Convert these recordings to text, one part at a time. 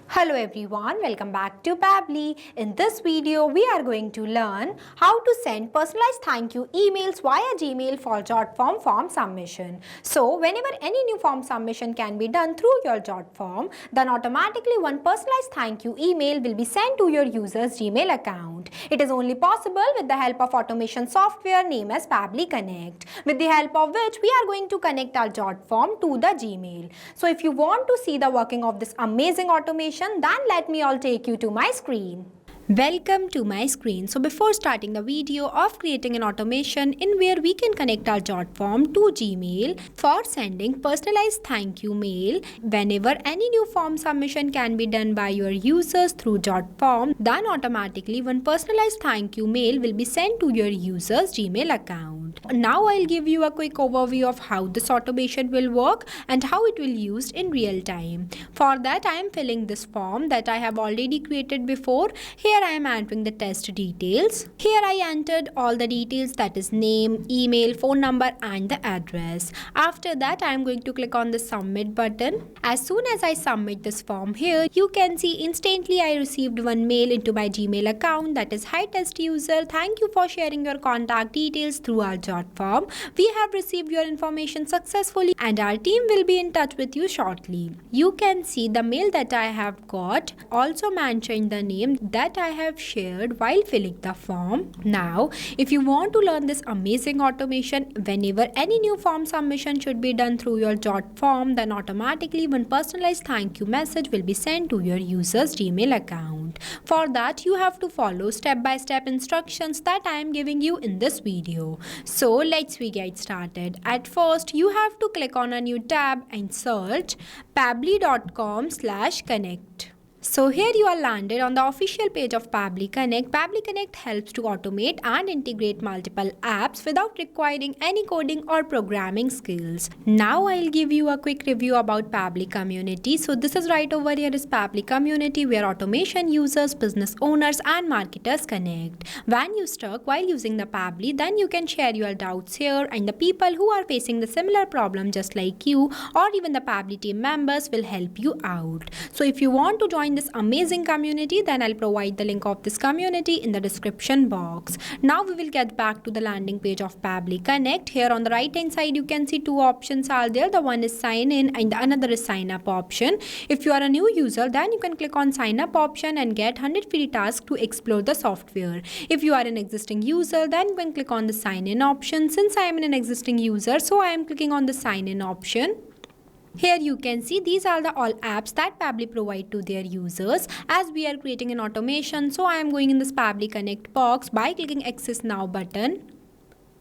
Hello everyone, welcome back to Pabbly. In this video, we are going to learn how to send personalized thank you emails via Gmail for Jotform form submission. So, whenever any new form submission can be done through your Jotform, then automatically one personalized thank you email will be sent to your user's Gmail account. It is only possible with the help of automation software named as Pabbly Connect, with the help of which we are going to connect our Jotform to the Gmail. So, if you want to see the working of this amazing automation, then let me all take you to my screen. Welcome to my screen. So before starting the video of creating an automation in where we can connect our Jotform to Gmail for sending personalized thank you mail whenever any new form submission can be done by your users through Jotform, then automatically one personalized thank you mail will be sent to your user's Gmail account. Now I'll give you a quick overview of how this automation will work and how it will be used in real time. For that I am filling this form that I have already created before. Here I am entering the test details. Here I entered all the details, that is name, email, phone number and the address. After that I am going to click on the submit button. As soon as I submit this form here, you can see instantly I received one mail into my Gmail account, that is, hi test user, thank you for sharing your contact details through our Jotform. We have received your information successfully and our team will be in touch with you shortly. You can see the mail that I have got also mentioned the name that I have shared while filling the form. Now, if you want to learn this amazing automation whenever any new form submission should be done through your Jotform, then automatically one personalized thank you message will be sent to your user's Gmail account. For that, you have to follow step-by-step instructions that I am giving you in this video. So let's get started. At first, you have to click on a new tab and search pabbly.com/connect. So here you are landed on the official page of Pabbly Connect. Pabbly Connect helps to automate and integrate multiple apps without requiring any coding or programming skills. Now I'll give you a quick review about Pabbly Community. So this is right over here is Pabbly Community, where automation users, business owners and marketers connect. When you stuck while using the Pabbly, then you can share your doubts here and the people who are facing the similar problem just like you, or even the Pabbly team members will help you out. So if you want to join this amazing community, then I'll provide the link of this community in the description box. Now we will get back to the landing page of Pabbly Connect. Here on the right hand side you can see two options are there. The one is sign in and the another is sign up option. If you are a new user, then you can click on sign up option and get 100 free tasks to explore the software. If you are an existing user, then you can click on the sign in option. Since I am an existing user, so I am clicking on the sign in option. Here you can see these are the all apps that Pabbly provide to their users. As we are creating an automation, so I am going in this Pabbly Connect box by clicking Access Now button.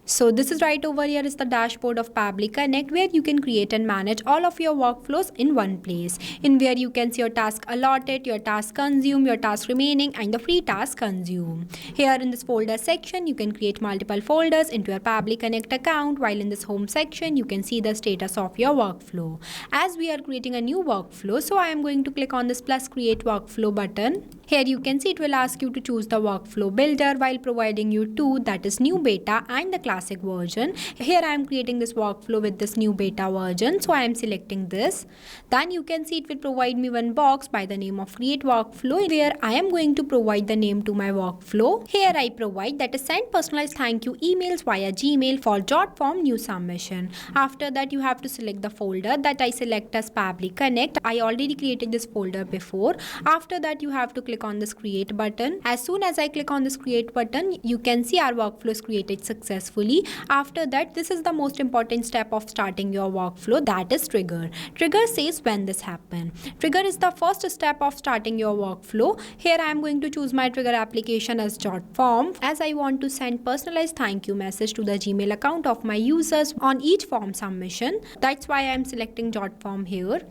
So this is right over here is the dashboard of Pabbly Connect, where you can create and manage all of your workflows in one place, in where you can see your task allotted, your task consume, your task remaining and the free task consume. Here in this folder section you can create multiple folders into your Pabbly Connect account, while in this home section you can see the status of your workflow. As we are creating a new workflow, so I am going to click on this plus create workflow button. Here you can see it will ask you to choose the workflow builder while providing you two, that is new beta and the classic version. Here I am creating this workflow with this new beta version, so I am selecting this. Then you can see it will provide me one box by the name of create workflow, where I am going to provide the name to my workflow. Here I provide that is send personalized thank you emails via Gmail for Jotform new submission. After that you have to select the folder that I select as Pabbly Connect. I already created this folder before. After that you have to click on this create button. As soon as I click on this create button, you can see our workflow is created successfully. After that, this is the most important step of starting your workflow, that is trigger. Trigger says when this happen. Trigger is the first step of starting your workflow. Here I am going to choose my trigger application as Jotform, as I want to send personalized thank you message to the Gmail account of my users on each form submission. That's why I am selecting Jotform here.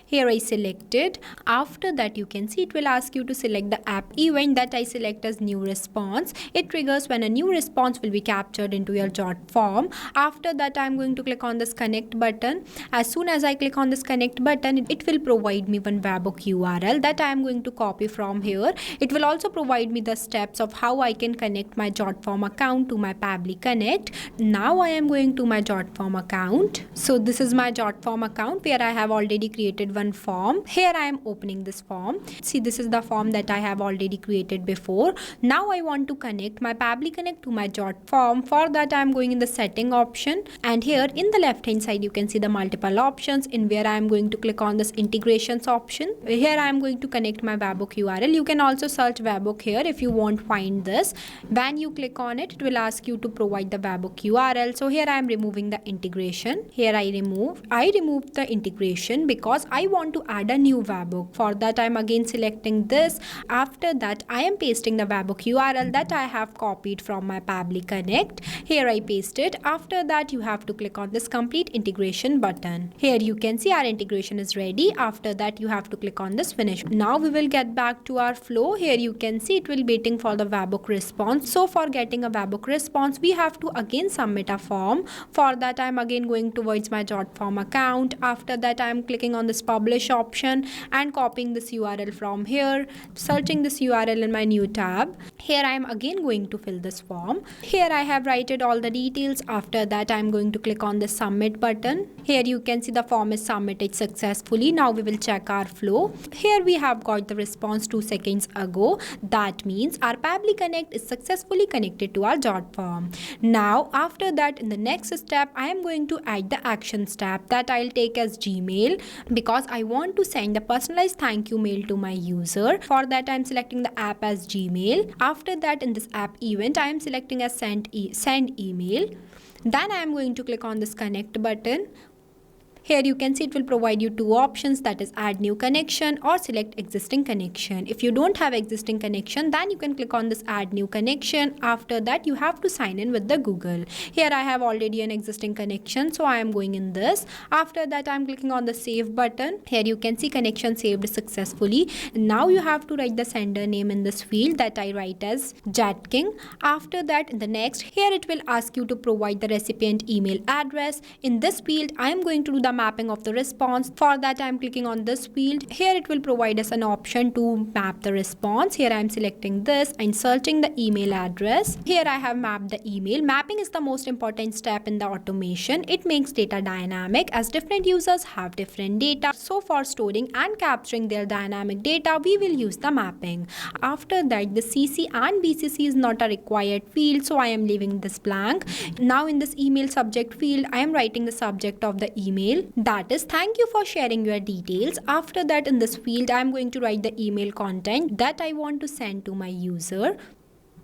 Here I selected. After that you can see it will ask you to select the app event that I select as new response. It triggers when a new response will be captured into your Jotform. After that I am going to click on this connect button. As soon as I click on this connect button, it will provide me one webhook URL that I am going to copy from here. It will also provide me the steps of how I can connect my Jotform account to my Pabbly Connect. Now I am going to my Jotform account. So this is my Jotform account where I have already created one form. Here I am opening this form. See, this is the form that I have already created before. Now I want to connect my Pabbly Connect to my Jotform. For that I am going in the setting option, and here in the left hand side you can see the multiple options, in where I am going to click on this integrations option. Here I am going to connect my webhook URL. You can also search webhook here if you won't find this. When you click on it, it will ask you to provide the webhook URL. So here I am removing the integration. Here I removed the integration because I want to add a new webhook. For that I am again selecting this. After that I am pasting the webhook URL that I have copied from my Pabbly Connect. Here I paste it. After that you have to click on this complete integration button. Here you can see our integration is ready. After that you have to click on this finish. Now we will get back to our flow. Here you can see it will be waiting for the webhook response. So for getting a webhook response, we have to again submit a form. For that I am again going towards my Jotform account. After that I am clicking on this publish option and copying this URL from here, searching this URL in my new tab. Here I am again going to fill this form. Here I have written all the details. After that I am going to click on the submit button. Here you can see the form is submitted successfully. Now we will check our flow. Here we have got the response 2 seconds ago. That means our Pabbly Connect is successfully connected to our Jotform. Now after that, in the next step I am going to add the action step that I'll take as Gmail, because I want to send the personalized thank you mail to my user. For that I am selecting the app as Gmail. After that, in this app event I am selecting as send email. Then I am going to click on this connect button. Here you can see it will provide you two options, that is add new connection or select existing connection. If you don't have existing connection, then you can click on this add new connection. After that you have to sign in with the Google. Here I have already an existing connection, so I am going in this. After that I am clicking on the save button. Here you can see connection saved successfully. Now you have to write the sender name in this field that I write as Jetking. After that, in the next, here it will ask you to provide the recipient email address. In this field I am going to do the mapping of the response. For that I am clicking on this field. Here it will provide us an option to map the response. Here I am selecting this and searching the email address. Here I have mapped the email. Mapping is the most important step in the automation. It makes data dynamic as different users have different data. So for storing and capturing their dynamic data, we will use the mapping. After that, the CC and BCC is not a required field, so I am leaving this blank. Now in this email subject field, I am writing the subject of the email, that is thank you for sharing your details. After that, in this field I am going to write the email content that I want to send to my user.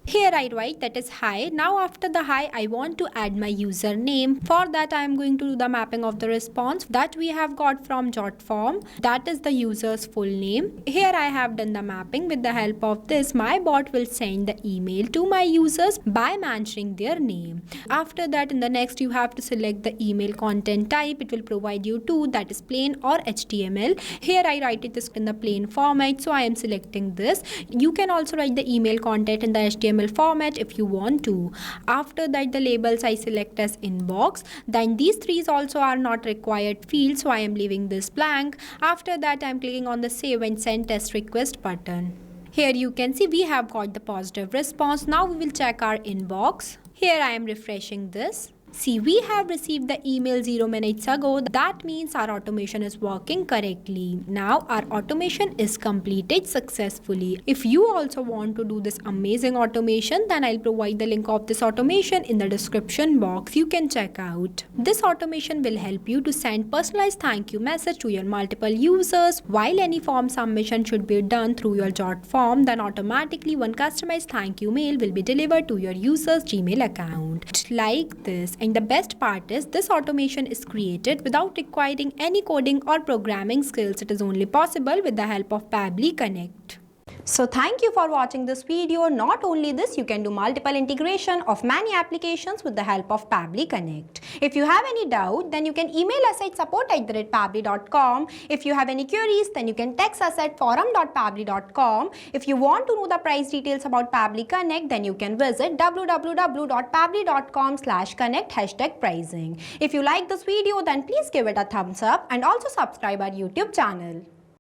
Here I write that is hi. Now after the hi, I want to add my username. For that I am going to do the mapping of the response that we have got from Jotform, that is the user's full name. Here I have done the mapping. With the help of this, my bot will send the email to my users by mentioning their name. After that, in the next, you have to select the email content type. It will provide you two, that is plain or HTML. Here I write it in the plain format, so I am selecting this. You can also write the email content in the HTML format if you want to. After that, the labels I select as inbox. Then these three also are not required fields, so I am leaving this blank. After that, I am clicking on the save and send test request button. Here you can see we have got the positive response. Now we will check our inbox. Here I am refreshing this. See, we have received the email 0 minutes ago. That means our automation is working correctly. Now our automation is completed successfully. If you also want to do this amazing automation, then I'll provide the link of this automation in the description box. You can check out. This automation will help you to send personalized thank you message to your multiple users. While any form submission should be done through your Jotform, then automatically one customized thank you mail will be delivered to your user's Gmail account. Like this. And the best part is this automation is created without requiring any coding or programming skills. It is only possible with the help of Pabbly Connect. So thank you for watching this video. Not only this, you can do multiple integration of many applications with the help of Pabbly Connect. If you have any doubt, then you can email us at support@pabbly.com. If you have any queries, then you can text us at forum.pabbly.com. If you want to know the price details about Pabbly Connect, then you can visit www.pabbly.com/connect #pricing. If you like this video, then please give it a thumbs up and also subscribe our YouTube channel.